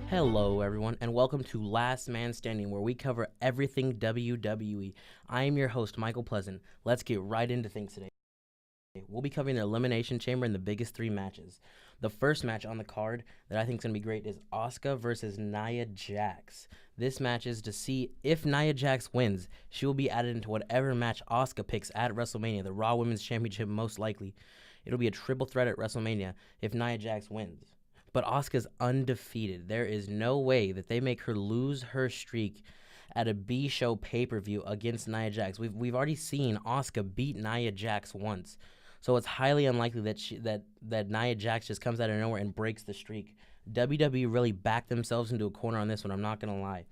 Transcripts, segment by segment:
Hello, everyone, and welcome to Last Man Standing, where we cover everything WWE. I am your host, Michael Pleasant. Let's get right into things today. We'll be covering the Elimination Chamber and the biggest three matches. The first match on the card that I think is going to be great is Asuka versus Nia Jax. This match is to see if Nia Jax wins. She will be added into whatever match Asuka picks at WrestleMania, the Raw Women's Championship most likely. It'll be a triple threat at WrestleMania if Nia Jax wins. But Asuka's undefeated. There is no way that they make her lose her streak at a B-show pay-per-view against Nia Jax. We've already seen Asuka beat Nia Jax once. So it's highly unlikely that Nia Jax just comes out of nowhere and breaks the streak. WWE really backed themselves into a corner on this one, I'm not going to lie.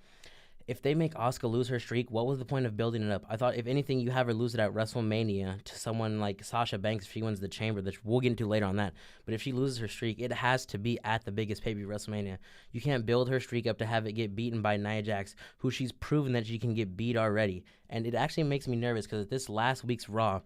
If they make Asuka lose her streak, what was the point of building it up? I thought, if anything, you have her lose it at WrestleMania to someone like Sasha Banks if she wins the Chamber, that we'll get into later on that. But if she loses her streak, it has to be at the biggest pay-per-view, WrestleMania. You can't build her streak up to have it get beaten by Nia Jax, who she's proven that she can get beat already. And it actually makes me nervous because this last week's Raw,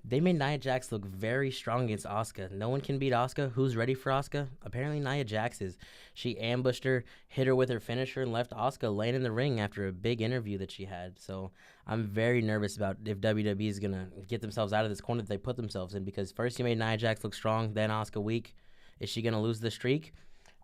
they made Nia Jax look very strong against Asuka. No one can beat Asuka. Who's ready for Asuka? Apparently Nia Jax is. She ambushed her, hit her with her finisher, and left Asuka laying in the ring after a big interview that she had. So I'm very nervous about if WWE is going to get themselves out of this corner that they put themselves in, because first you made Nia Jax look strong, then Asuka weak. Is she going to lose the streak?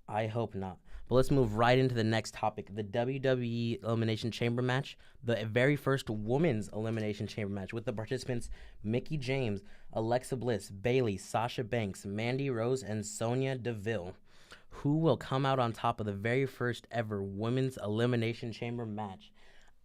I hope not. But let's move right into the next topic, the WWE Elimination Chamber match, the very first women's Elimination Chamber match with the participants Mickie James, Alexa Bliss, Bayley, Sasha Banks, Mandy Rose, and Sonya Deville. Who will come out on top of the very first ever women's Elimination Chamber match?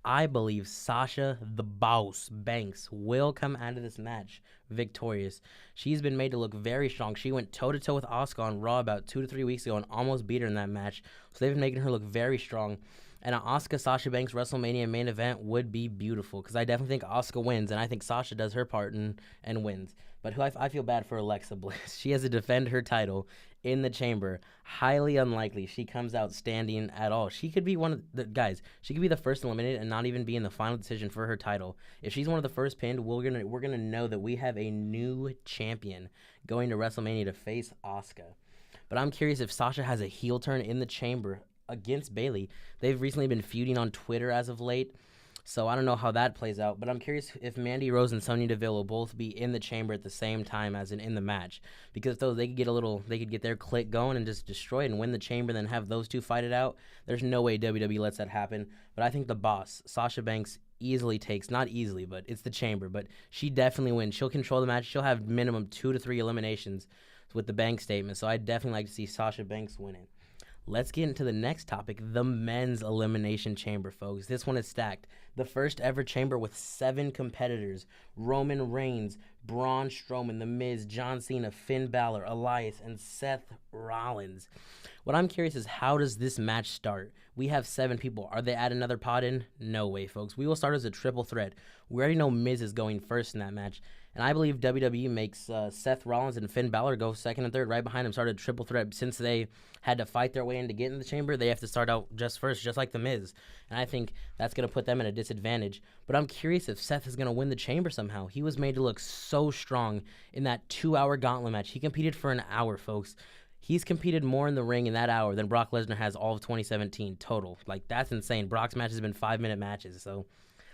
I believe Sasha the Boss Banks will come out of this match victorious. She's been made to look very strong. She went toe-to-toe with Asuka on Raw about 2 to 3 weeks ago and almost beat her in that match. So they've been making her look very strong. And an Asuka-Sasha Banks WrestleMania main event would be beautiful, because I definitely think Asuka wins, and I think Sasha does her part and wins. But I feel bad for Alexa Bliss. She has to defend her title in the Chamber. Highly unlikely she comes out standing at all. She could be one of the guys. She could be the first eliminated and not even be in the final decision for her title. If she's one of the first pinned, we're gonna know that we have a new champion going to WrestleMania to face Asuka. But I'm curious if Sasha has a heel turn in the Chamber against Bayley. They've recently been feuding on Twitter as of late, so I don't know how that plays out. But I'm curious if Mandy Rose and Sonya Deville will both be in the Chamber at the same time as in the match, because though they could get their clique going and just destroy it and win the Chamber, then have those two fight it out. There's no way WWE lets that happen. But I think the boss, Sasha Banks, easily takes, not easily, but it's the Chamber, but she definitely wins. She'll control the match. She'll have minimum 2 to 3 eliminations with the Banks statement. So I'd definitely like to see Sasha Banks winning. Let's get into the next topic, the men's Elimination Chamber, folks. This one is stacked. The first ever chamber with 7 competitors: Roman Reigns, Braun Strowman, The Miz, John Cena, Finn Balor, Elias, and Seth Rollins. What I'm curious is, how does this match start? We have 7 people. Are they add another pod in? No way, folks. We will start as a triple threat. We already know Miz is going first in that match. And I believe WWE makes Seth Rollins and Finn Balor go second and third right behind him, start a triple threat. Since they had to fight their way in to get in the Chamber, they have to start out just first, just like The Miz. And I think that's going to put them at a disadvantage. But I'm curious if Seth is going to win the Chamber somehow. He was made to look so strong in that 2-hour gauntlet match. He competed for an hour, folks. He's competed more in the ring in that hour than Brock Lesnar has all of 2017 total. Like, that's insane. Brock's matches have been 5-minute matches. So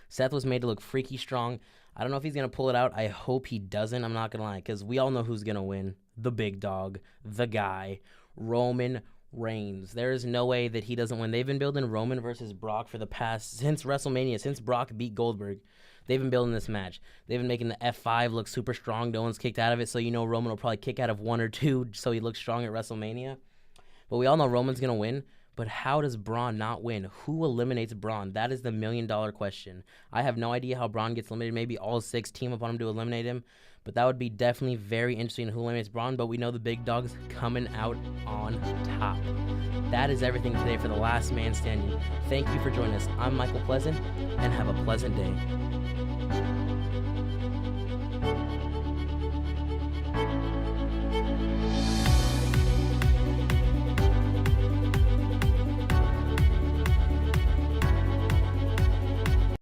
Seth was made to look freaky strong. I don't know if he's going to pull it out. I hope he doesn't. I'm not going to lie, because we all know who's going to win. The big dog, the guy, Roman Reigns. There is no way that he doesn't win. They've been building Roman versus Brock since WrestleMania, since Brock beat Goldberg. They've been building this match. They've been making the F5 look super strong. No one's kicked out of it, so you know Roman will probably kick out of 1 or 2 so he looks strong at WrestleMania. But we all know Roman's going to win. But how does Braun not win? Who eliminates Braun? That is the million-dollar question. I have no idea how Braun gets eliminated. Maybe all 6 team up on him to eliminate him. But that would be definitely very interesting who eliminates Braun. But we know the big dog's coming out on top. That is everything today for The Last Man Standing. Thank you for joining us. I'm Michael Pleasant, and have a pleasant day.